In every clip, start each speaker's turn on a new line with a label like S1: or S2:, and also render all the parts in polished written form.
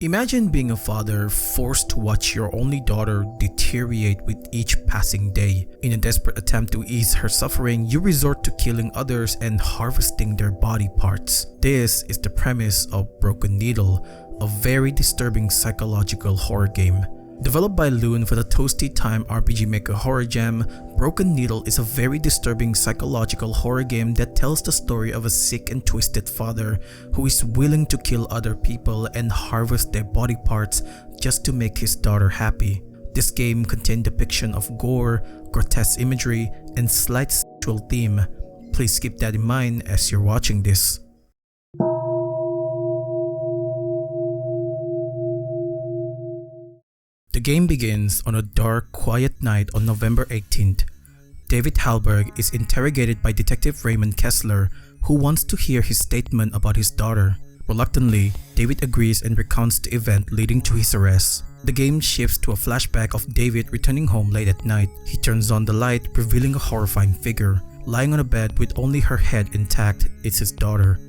S1: Imagine being a father forced to watch your only daughter deteriorate with each passing day. In a desperate attempt to ease her suffering, you resort to killing others and harvesting their body parts. This is the premise of Broken Needle, a very disturbing psychological horror game. Developed by Loon for the ToastyTime rpgmaker horror gem, Broken Needle is a very disturbing psychological horror game that tells the story of a sick and twisted father who is willing to kill other people and harvest their body parts just to make his daughter happy. This game contains depiction of gore, grotesque imagery, and slight sexual theme. Please keep that in mind as you're watching this. The game begins on a dark, quiet night on November 18th. David Hallberg is interrogated by Detective Raymond Kessler, who wants to hear his statement about his daughter. Reluctantly, David agrees and recounts the event leading to his arrest. The game shifts to a flashback of David returning home late at night. He turns on the light, revealing a horrifying figure. Lying on a bed with only her head intact, it's his daughter.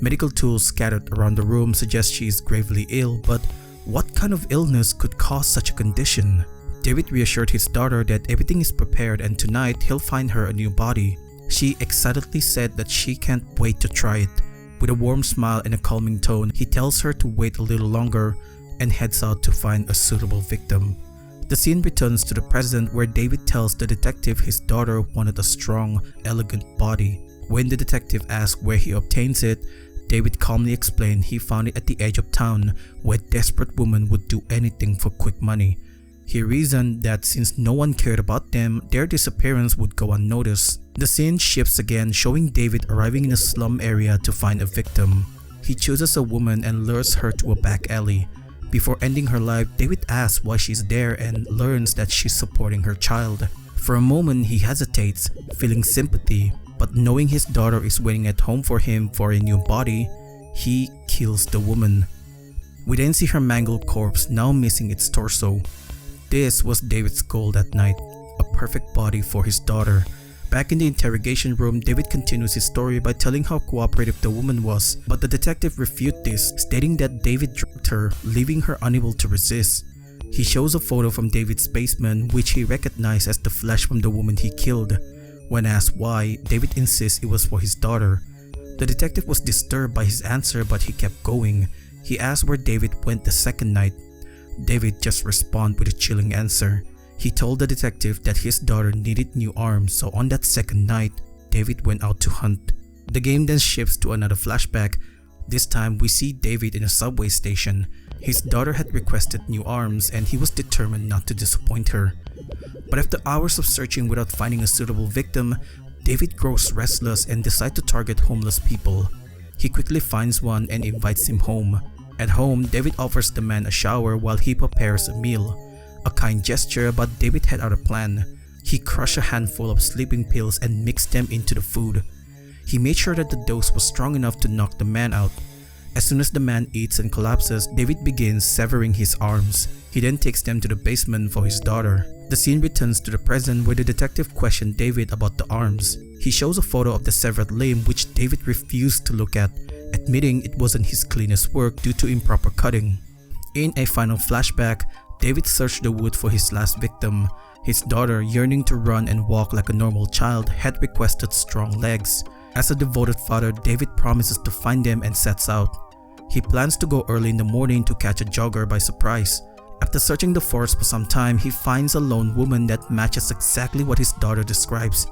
S1: Medical tools scattered around the room suggest she is gravely ill, but what kind of illness could cause such a condition? David reassured his daughter that everything is prepared and tonight he'll find her a new body. She excitedly said that she can't wait to try it. With a warm smile and a calming tone, he tells her to wait a little longer and heads out to find a suitable victim. The scene returns to the present where David tells the detective his daughter wanted a strong, elegant body. When the detective asks where he obtains it, David calmly explained he found it at the edge of town where desperate women would do anything for quick money. He reasoned that since no one cared about them, their disappearance would go unnoticed. The scene shifts again, showing David arriving in a slum area to find a victim. He chooses a woman and lures her to a back alley. Before ending her life, David asks why she's there and learns that she's supporting her child. For a moment, he hesitates, feeling sympathy. But knowing his daughter is waiting at home for him for a new body, he kills the woman. We then see her mangled corpse, now missing its torso. This was David's goal that night, a perfect body for his daughter. Back in the interrogation room, David continues his story by telling how cooperative the woman was, but the detective refutes this, stating that David drugged her, leaving her unable to resist. He shows a photo from David's basement, which he recognized as the flesh from the woman he killed. When asked why, David insists it was for his daughter. The detective was disturbed by his answer, but he kept going. He asked where David went the second night. David just responded with a chilling answer. He told the detective that his daughter needed new arms, so on that second night, David went out to hunt. The game then shifts to another flashback. This time, we see David in a subway station. His daughter had requested new arms and he was determined not to disappoint her. But after hours of searching without finding a suitable victim, David grows restless and decides to target homeless people. He quickly finds one and invites him home. At home, David offers the man a shower while he prepares a meal. A kind gesture, but David had other plan. He crushed a handful of sleeping pills and mixed them into the food. He made sure that the dose was strong enough to knock the man out. As soon as the man eats and collapses, David begins severing his arms. He then takes them to the basement for his daughter. The scene returns to the present where the detective questioned David about the arms. He shows a photo of the severed limb which David refused to look at, admitting it wasn't his cleanest work due to improper cutting. In a final flashback, David searched the wood for his last victim. His daughter, yearning to run and walk like a normal child, had requested strong legs. As a devoted father, David promises to find them and sets out. He plans to go early in the morning to catch a jogger by surprise. After searching the forest for some time, he finds a lone woman that matches exactly what his daughter describes.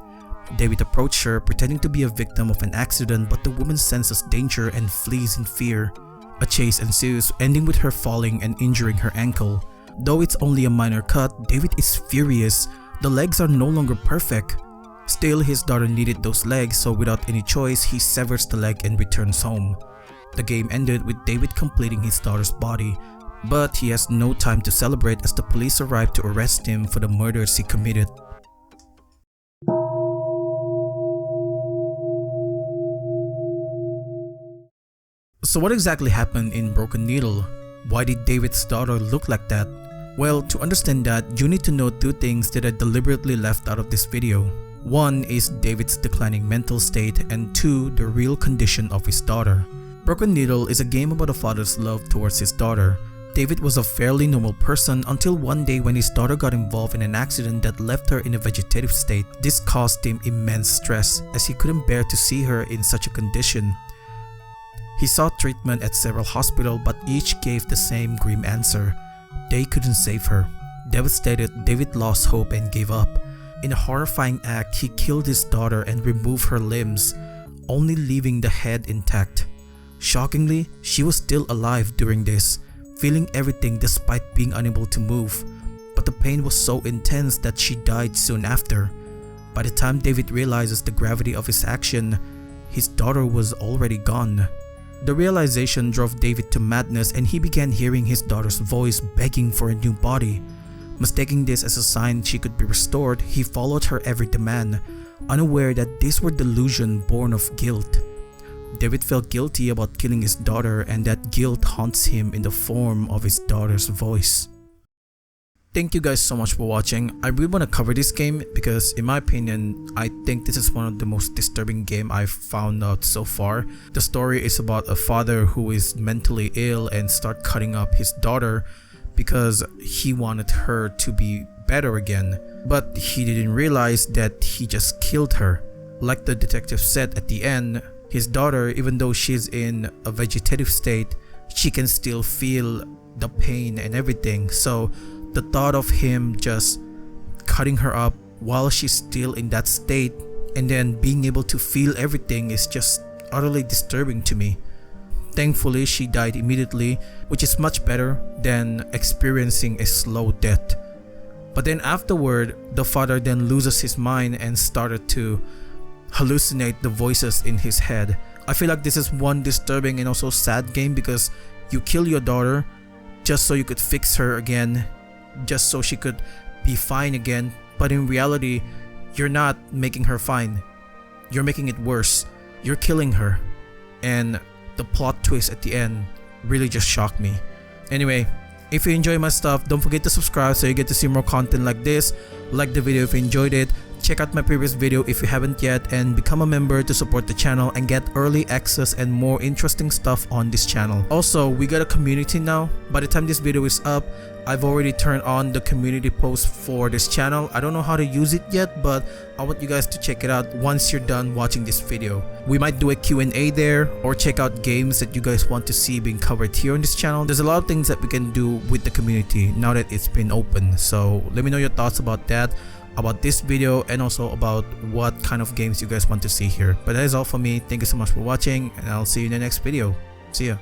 S1: David approaches her, pretending to be a victim of an accident, but the woman senses danger and flees in fear. A chase ensues, ending with her falling and injuring her ankle. Though it's only a minor cut, David is furious. The legs are no longer perfect. Still, his daughter needed those legs, so without any choice, he severs the leg and returns home. The game ended with David completing his daughter's body, but he has no time to celebrate as the police arrive to arrest him for the murders he committed. So what exactly happened in Broken Needle? Why did David's daughter look like that? Well, to understand that, you need to know two things that I deliberately left out of this video. One is David's declining mental state, and two, the real condition of his daughter. Broken Needle is a game about a father's love towards his daughter. David was a fairly normal person until one day when his daughter got involved in an accident that left her in a vegetative state. This caused him immense stress as he couldn't bear to see her in such a condition. He sought treatment at several hospitals, but each gave the same grim answer. They couldn't save her. Devastated, David lost hope and gave up. In a horrifying act, he killed his daughter and removed her limbs, only leaving the head intact. Shockingly, she was still alive during this, feeling everything despite being unable to move. But the pain was so intense that she died soon after. By the time David realizes the gravity of his action, his daughter was already gone. The realization drove David to madness and he began hearing his daughter's voice begging for a new body. Mistaking this as a sign she could be restored, he followed her every demand, unaware that these were delusions born of guilt. David felt guilty about killing his daughter, and that guilt haunts him in the form of his daughter's voice. Thank you guys so much for watching. I really want to cover this game because in my opinion, I think this is one of the most disturbing game I've found out so far. The story is about a father who is mentally ill and start cutting up his daughter because he wanted her to be better again. But he didn't realize that he just killed her. Like the detective said at the end, his daughter, even though she's in a vegetative state, she can still feel the pain and everything. So the thought of him just cutting her up while she's still in that state and then being able to feel everything is just utterly disturbing to me. Thankfully, she died immediately, which is much better than experiencing a slow death. But then afterward, the father then loses his mind and started to hallucinate the voices in his head. I feel like this is one disturbing and also sad game because you kill your daughter just so you could fix her again, just so she could be fine again, but in reality, you're not making her fine. You're making it worse. You're killing her. And the plot twist at the end really just shocked me. Anyway, if you enjoy my stuff, don't forget to subscribe so you get to see more content like this. Like the video if you enjoyed it. Check out my previous video if you haven't yet, and become a member to support the channel and get early access and more interesting stuff on this channel. Also, we got a community now. By the time this video is up, I've already turned on the community post for this channel. I don't know how to use it yet, but I want you guys to check it out once you're done watching this video. We might do a Q&A there, or check out games that you guys want to see being covered here on this channel. There's a lot of things that we can do with the community now that it's been open. So let me know your thoughts about that, about this video, and also about what kind of games you guys want to see here. But that is all for me. Thank you so much for watching, and I'll see you in the next video. See ya.